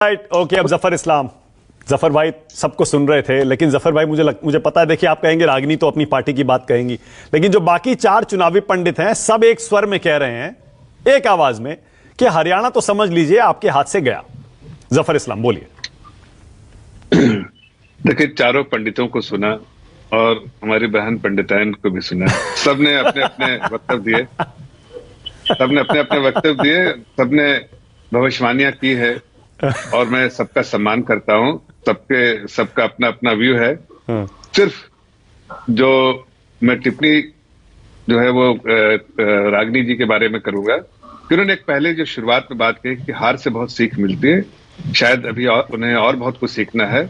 Right okay. अब जफर इस्लाम, जफर भाई सबको सुन रहे थे, लेकिन जफर भाई मुझे पता है, देखिए आप कहेंगे रागनी तो अपनी पार्टी की बात कहेंगी, लेकिन जो बाकी चार चुनावी पंडित हैं सब एक स्वर में कह रहे हैं एक आवाज में कि हरियाणा तो समझ लीजिए आपके हाथ से गया। जफर इस्लाम बोलिए। देखिए, चारों पंडितों को सुना और हमारी बहन पंडिताइन को भी सुना। सबने अपने अपने वक्तव्य दिए, सबने भविष्यवाणियां की है और मैं सबका सम्मान करता हूं। सबका अपना अपना व्यू है। सिर्फ जो मैं टिप्पणी जो है वो रागनी जी के बारे में करूंगा कि उन्होंने एक पहले जो शुरुआत में बात कही कि हार से बहुत सीख मिलती है, शायद अभी उन्हें और बहुत कुछ सीखना है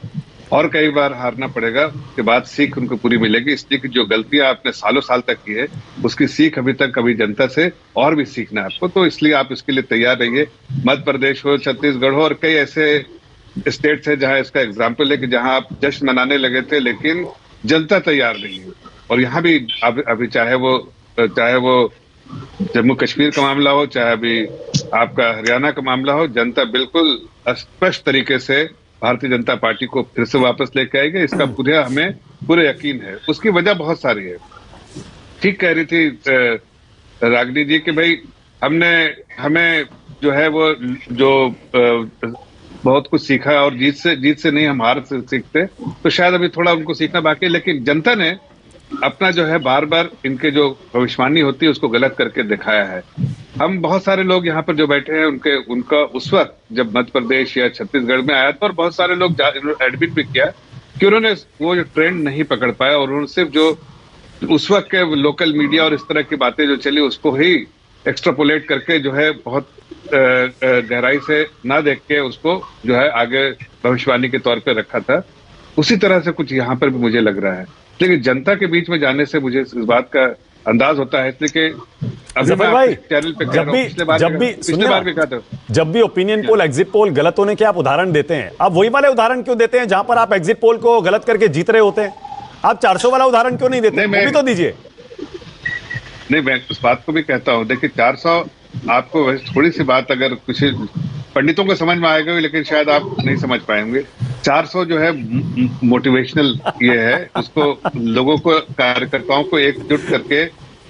और कई बार हारना पड़ेगा, उसके बाद सीख उनको पूरी मिलेगी। इसलिए कि जो गलतियां आपने सालों साल तक की है उसकी सीख अभी तक कभी जनता से और भी सीखना है आपको, तो इसलिए आप इसके लिए तैयार रहिए। मध्य प्रदेश हो, छत्तीसगढ़ हो और कई ऐसे स्टेट्स है जहां इसका एग्जाम्पल है कि जहां आप जश्न मनाने लगे थे लेकिन जनता तैयार नहीं है। और यहाँ भी अभी चाहे वो जम्मू कश्मीर का मामला हो, चाहे अभी आपका हरियाणा का मामला हो, जनता बिल्कुल स्पष्ट तरीके से भारतीय जनता पार्टी को फिर से वापस लेके आएगी। इसका हमें पूरे यकीन है। उसकी वजह बहुत सारी है। ठीक कह रही थी रागनी जी कि भाई हमें जो है वो जो बहुत कुछ सीखा है और जीत से नहीं, हम हार से सीखते, तो शायद अभी थोड़ा उनको सीखना बाकी है। लेकिन जनता ने अपना जो है बार बार इनके जो भविष्यवाणी होती है उसको गलत करके दिखाया है। हम बहुत सारे लोग यहाँ पर जो बैठे हैं उनका उस वक्त जब मध्य प्रदेश या छत्तीसगढ़ में आया था और बहुत सारे लोग एडमिट भी किया कि उन्होंने वो जो ट्रेंड नहीं पकड़ पाया और उन्होंने सिर्फ जो उस वक्त के लोकल मीडिया और इस तरह की बातें जो चली उसको ही एक्स्ट्रापोलेट करके जो है बहुत गहराई से ना देख के उसको जो है आगे भविष्यवाणी के तौर पर रखा था। उसी तरह से कुछ यहाँ पर भी मुझे लग रहा है। लेकिन जनता के बीच में जाने से मुझे इस बात का अंदाज होता है, इसलिए कि जफर भाई चैनल पे जब भी ओपिनियन पोल, एग्जिट पोल गलत होने के आप उदाहरण देते हैं, आप वही वाले उदाहरण क्यों देते हैं जहां पर आप एग्जिट पोल को गलत करके जीत रहे होते हैं? आप 400 वाला उदाहरण क्यों नहीं देते? वो भी तो दीजिए। नहीं, मैं उस बात को भी कहता हूं। देखिए 400 आपको वैसे थोड़ी सी बात अगर कुछ पंडितों को समझ में आएगा, लेकिन शायद आप नहीं समझ पाएंगे। 400 जो है मोटिवेशनल ये है, उसको लोगों को, कार्यकर्ताओं को एकजुट करके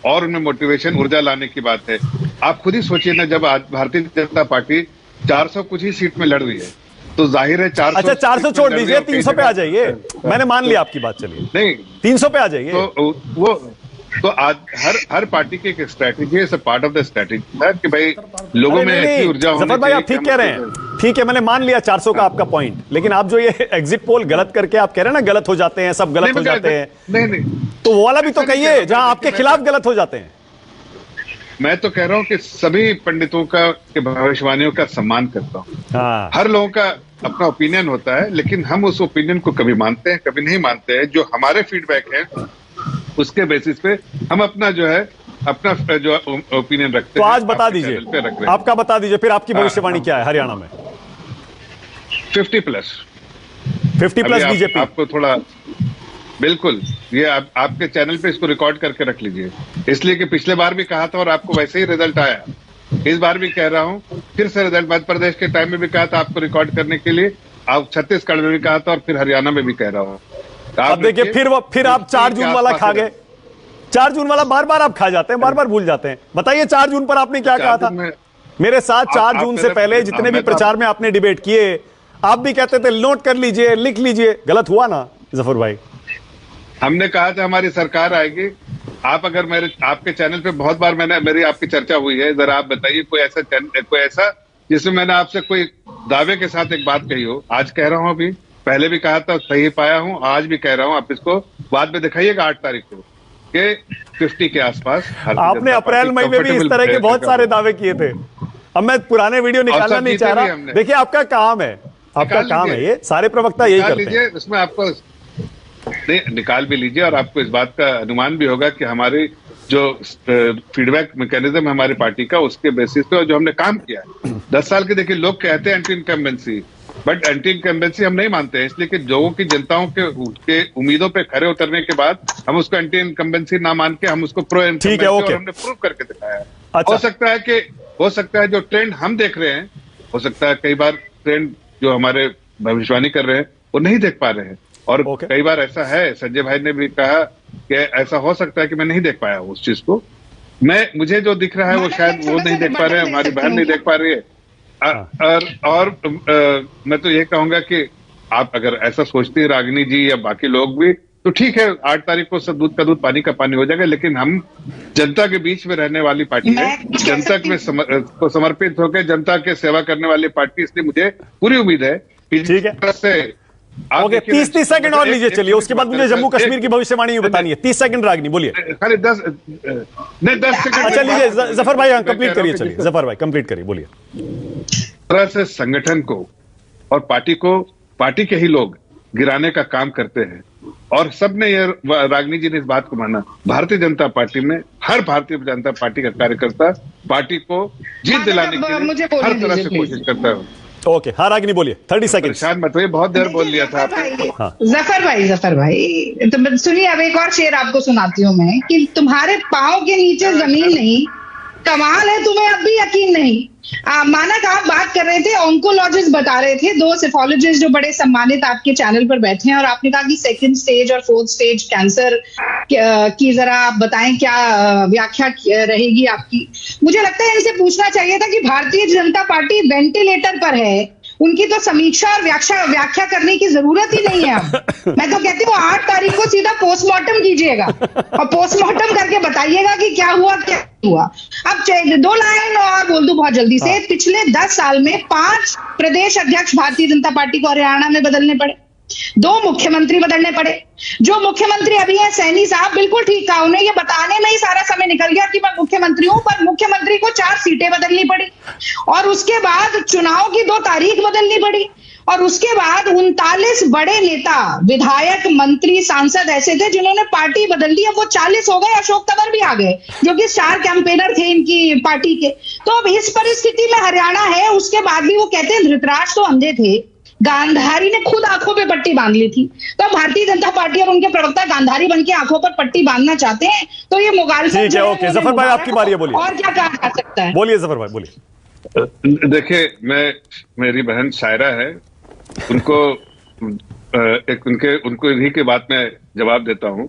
और उन्हें मोटिवेशन, ऊर्जा लाने की बात है। आप खुद ही सोचिए ना, जब आज भारतीय जनता पार्टी 400 कुछ ही सीट में लड़ रही है तो जाहिर है 400। अच्छा 400 छोड़ दीजिए, 300 पे आ जाइए। मैंने मान लिया आपकी बात, चलिए नहीं 300 पे आ जाइए। तो आज हर पार्टी की एक स्ट्रैटेजी है, पार्ट ऑफ द स्ट्रैटेजी है कि भाई लोगों में ऐसी ऊर्जा होनी चाहिए। जफर भाई आप ठीक कह रहे हैं, ठीक है, मैंने मान लिया 400 का आपका पॉइंट, लेकिन आप जो ये एग्जिट पोल गलत करके आप कह रहे हैं ना, गलत हो जाते हैं, सब गलत हो जाते हैं, नहीं तो वो वाला भी तो कहिए जहां आपके खिलाफ गलत हो जाते हैं। मैं तो कह रहा हूं कि सभी पंडितों का, भविष्यवाणियों का सम्मान करता हूं। हर लोगों का अपना ओपिनियन होता है, लेकिन हम उस ओपिनियन को कभी मानते हैं, कभी नहीं मानते हैं। जो हमारे फीडबैक है उसके बेसिस पे हम अपना जो है अपना जो ओपिनियन रखते हैं। तो आज बता दीजिए, आपका बता दीजिए फिर, आपकी भविष्यवाणी क्या है हरियाणा में? 50+ बीजेपी। आपको थोड़ा बिल्कुल, ये आपके चैनल पे इसको रिकॉर्ड करके रख लीजिए, इसलिए कि पिछले बार भी कहा था और आपको वैसे ही रिजल्ट आया। इस बार भी कह रहा हूं, फिर से रिजल्ट मध्य प्रदेश के टाइम में भी कहा था आपको रिकॉर्ड करने के लिए, आप छत्तीसगढ़ में भी कहा था और फिर हरियाणा में भी कह रहा हूं। अब देखिए फिर आप 4 जून वाला खा गए। 4 जून वाला बार बार आप खा जाते हैं, बार बार भूल जाते हैं। बताइए 4 जून पर आपने क्या कहा था मेरे साथ? 4 जून से पहले जितने भी प्रचार में आपने डिबेट किए, आप भी कहते थे नोट कर लीजिए, लिख लीजिए। गलत हुआ ना जफर भाई? हमने कहा था हमारी सरकार आएगी। आप अगर आपके चैनल पे बहुत बार मेरी आपकी चर्चा हुई है, जरा आप बताइए कोई ऐसा जिसमें मैंने आपसे कोई दावे के साथ एक बात कही हो। आज कह रहा हूं, अभी पहले भी कहा था, सही पाया हूं, आज भी कह रहा हूं। आप इसको बाद में दिखाइएगा 8 तारीख को के 50 के आसपास। आपने अप्रैल मई में भी इस तरह के बहुत सारे दावे किए थे। अब मैं पुराने वीडियो निकालना नहीं चाह रहा। देखिए आपका काम है, ये सारे प्रवक्ता यही करते हैं। उसमें आपको निकाल भी लीजिए और आपको इस बात का अनुमान भी होगा कि हमारी जो फीडबैक मैकेनिज्म हमारी पार्टी का, उसके बेसिस पे जो हमने काम किया है 10 साल के। देखिए लोग कहते हैं anti incumbency, but anti incumbency हम नहीं मानते हैं, इसलिए कि लोगों की, जनताओं के उम्मीदों पे खरे उतरने के बाद हम उसको एंटी इनकम्बेंसी ना मान के हम उसको प्रो इनकम्बेंसी और हमने प्रूव करके दिखाया है। अच्छा। हो सकता है जो ट्रेंड हम देख रहे हैं, हो सकता है कई बार ट्रेंड जो हमारे भविष्यवाणी कर रहे हैं वो नहीं देख पा रहे हैं। और Okay. कई बार ऐसा है, संजय भाई ने भी कहा कि ऐसा हो सकता है कि मैं नहीं देख पाया उस चीज को। मुझे जो दिख रहा है वो शायद वो नहीं देख पा रहे हैं, हमारी बहन नहीं देख पा रही है। और मैं तो ये कहूंगा कि आप अगर ऐसा सोचती है रागिनी जी या बाकी लोग भी, तो ठीक है, 8 तारीख को सब दूध का दूध पानी का पानी हो जाएगा। लेकिन हम जनता के बीच में रहने वाली पार्टी है, जनता को समर्पित होकर जनता के सेवा करने वाली पार्टी, इसलिए मुझे पूरी उम्मीद है कि ठीक है। ओके, 30 सेकंड और लीजिए, चलिए उसके बाद मुझे जम्मू कश्मीर की भविष्यवाणी बतानी है। 30 सेकंड रागिनी बोलिए। खाली 10 सेकंड। अच्छा लीजिए जफर भाई कंप्लीट करिए, चलिए जफर भाई कंप्लीट करिए, बोलिए। तरह से संगठन को और पार्टी के ही लोग गिराने का काम करते हैं। और सबने ये, रागिनी जी ने इस बात को माना, भारतीय जनता पार्टी में हर भारतीय जनता पार्टी का कार्यकर्ता पार्टी को जीत दिलाने के लिए हर तरह से कोशिश करता है। ओके, हाँ रागिनी बोलिए, 30 सेकंड। परेशान मत होइए, बहुत देर बोल लिया था आपने। हाँ। जफर भाई तो सुनिए, अब एक और शेर आपको सुनाती हूँ मैं, कि तुम्हारे पाँव के नीचे जमीन नहीं, कमाल है तुम्हें अब भी यकीन नहीं। मानक आप बात कर रहे थे, ऑन्कोलॉजिस्ट बता रहे थे, 2 सेफोलॉजिस्ट जो बड़े सम्मानित आपके चैनल पर बैठे हैं, और आपने कहा कि 2nd स्टेज और 4th स्टेज कैंसर की जरा आप बताएं क्या व्याख्या रहेगी आपकी। मुझे लगता है इनसे पूछना चाहिए था कि भारतीय जनता पार्टी वेंटिलेटर पर है, उनकी तो समीक्षा और व्याख्या करने की जरूरत ही नहीं है। अब मैं तो कहती हूँ 8 तारीख को सीधा पोस्टमार्टम कीजिएगा और पोस्टमार्टम करके बताइएगा कि क्या हुआ क्या हुआ। अब 2 लाइन और बोल दूं बहुत जल्दी से। पिछले 10 साल में 5 प्रदेश अध्यक्ष भारतीय जनता पार्टी को हरियाणा में बदलने पड़े, 2 मुख्यमंत्री बदलने पड़े। जो मुख्यमंत्री अभी है सैनी साहब, बिल्कुल ठीक कहा, उन्हें ये बताने में ही सारा समय निकल गया कि मैं मुख्यमंत्री हूं, पर मुख्यमंत्री को 4 सीटें बदलनी पड़ी, और उसके बाद चुनाव की 2 तारीख बदलनी पड़ी, और उसके बाद 39 बड़े नेता, विधायक, मंत्री, सांसद ऐसे थे जिन्होंने पार्टी बदल दी। अब वो 40 हो गए, अशोक तंवर भी आ गए जो कि स्टार कैंपेनर थे इनकी पार्टी के। तो अब इस परिस्थिति में हरियाणा है, उसके बाद भी वो कहते हैं धृतराष्ट्र तो अंधे थे, गांधारी ने खुद आंखों पे पट्टी बांध ली थी। तो भारतीय जनता पार्टी और उनके प्रवक्ता गांधारी बन के आंखों पर पट्टी बांधना चाहते हैं, तो ये मुगालसा। ठीक है, ओके जफर भाई आपकी बारी है, बोलिए। और क्या कहा जा सकता है? बोलिए जफर भाई, बोलिए। देखिए, मेरी बहन शायरा है, उनको उनको इन्हीं के बात में जवाब देता हूं।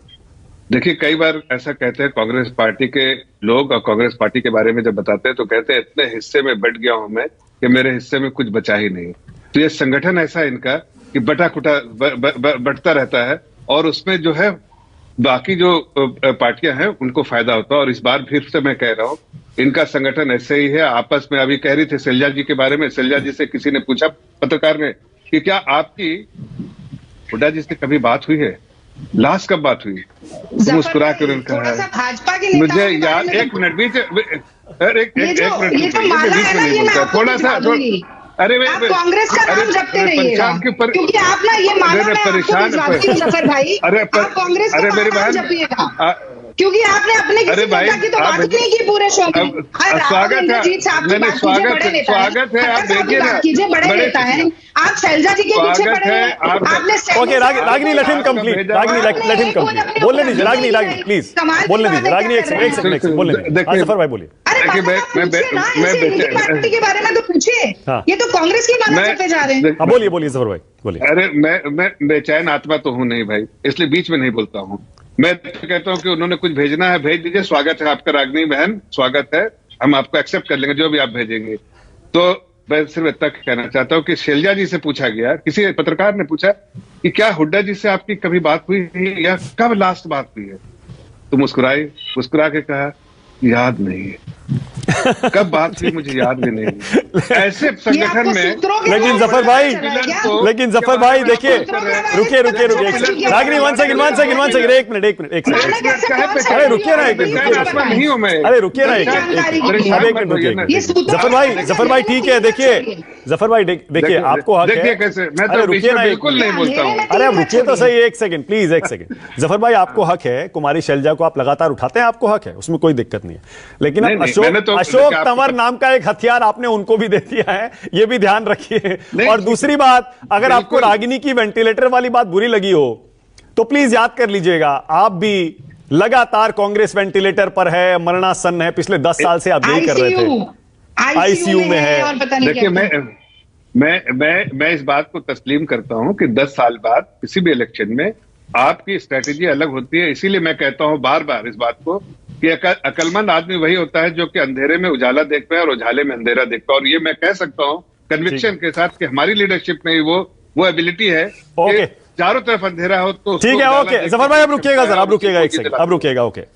देखिए, कई बार ऐसा कहते हैं कांग्रेस पार्टी के लोग, और कांग्रेस पार्टी के बारे में जब बताते हैं तो कहते हैं इतने हिस्से में बट गया हूं मैं कि मेरे हिस्से में कुछ बचा ही नहीं। तो ये संगठन ऐसा इनका कि बटा खुटा बटता रहता है, और उसमें जो है बाकी जो पार्टियां हैं उनको फायदा होता है। और इस बार फिर से मैं कह रहा हूं, इनका संगठन ऐसे ही है। आपस में अभी कह रही थी शैलजा जी के बारे में, शैलजा जी से किसी ने पूछा, पत्रकार ने, कि क्या आपकी हुड्डा जी से कभी बात हुई है, लास्ट कब बात हुई? तो मुस्कुरा कर उन्होंने कहा, मुझे याद, 1 मिनट बीच, एक मिनट थोड़ा सा, अरे आप कांग्रेस का नाम जपते रहिएगा, क्योंकि आप ना ये मानो, मैं आपको भिजवाती हूं जफर भाई, आप कांग्रेस का नाम जपिएगा, क्योंकि आपने अपने किसी नेता की तो बात नहीं की पूरे शो में। स्वागत है, स्वागत है, आप देखिए ना, कीजिए, बड़े नेता हैं आप, शैलजा जी के पीछे पड़े हैं आपने। Okay Ragini, let him complete, Ragini let him complete, बोलने दीजिए रागिनी प्लीज बोलने दीजिए रागिनी, एक सेकंड बोलने दीजिए। जफर भाई बोलिए। पार्टी के बारे में तो पूछिए, ये तो कांग्रेस की बात करते जा रहे हैं। बोलिए जफर भाई बोलिए। अरे मैं बेचैन आत्मा तो हूं नहीं भाई, इसलिए बीच में नहीं बोलता हूं। मैं कहता हूं कि उन्होंने कुछ भेजना है, भेज दीजिए। स्वागत है आपका रागिनी बहन, स्वागत है, हम आपको एक्सेप्ट कर लेंगे जो भी आप भेजेंगे। तो मैं सिर्फ इतना कहना चाहता हूं कि शैलजा जी से पूछा गया, किसी पत्रकार ने पूछा कि क्या हुड्डा जी से आपकी कभी बात हुई है या कब लास्ट बात हुई है? तो मुस्कुरा के कहा, याद नहीं है, कब बात हुई मुझे याद भी नहीं। ऐसे संगठन में लेकिन जफर भाई देखिए, रुकिए रागिनी, 1 सेकंड, एक मिनट, अरे रुकिए ना, नहीं हूं मैं, अरे रुकिए ना एक मिनट, जफर भाई ठीक है। देखिए जफर भाई देखिए, आपको हक है, कैसे मैं तो बिल्कुल नहीं बोलता हूँ। अरे अब रुकिए तो सही, 1 सेकंड प्लीज, 1 सेकंड। जफर भाई आपको हक है, कुमारी शैलजा को आप लगातार उठाते हैं, आपको हक है, उसमें कोई दिक्कत नहीं है। लेकिन अब अशोक तंवर नाम का एक हथियार आपने उनको भी दे दिया है, ये भी ध्यान रखिए। और दूसरी बात, अगर आपको रागिनी की वेंटिलेटर वाली बात बुरी लगी हो तो प्लीज याद कर लीजिएगा, आप भी लगातार कांग्रेस वेंटिलेटर पर है, मरणासन है, पिछले 10 साल से आप यही कर रहे थे, आईसीयू में है। देखिए, मैं इस बात को तस्लीम करता हूं कि 10 साल बाद किसी भी इलेक्शन में आपकी स्ट्रेटेजी अलग होती है। इसीलिए मैं कहता हूं बार बार इस बात को कि अकलमंद आदमी वही होता है जो कि अंधेरे में उजाला देख पाए और उजाले में अंधेरा देख पाए। और ये मैं कह सकता हूं कन्विक्शन के साथ कि हमारी लीडरशिप में वो एबिलिटी है कि चारों तरफ अंधेरा हो तो ठीक है। ओके जफर भाई, अब रुकिएगा जरा, अब रुकिएगा एक सेकंड, अब रुकिएगा। ओके।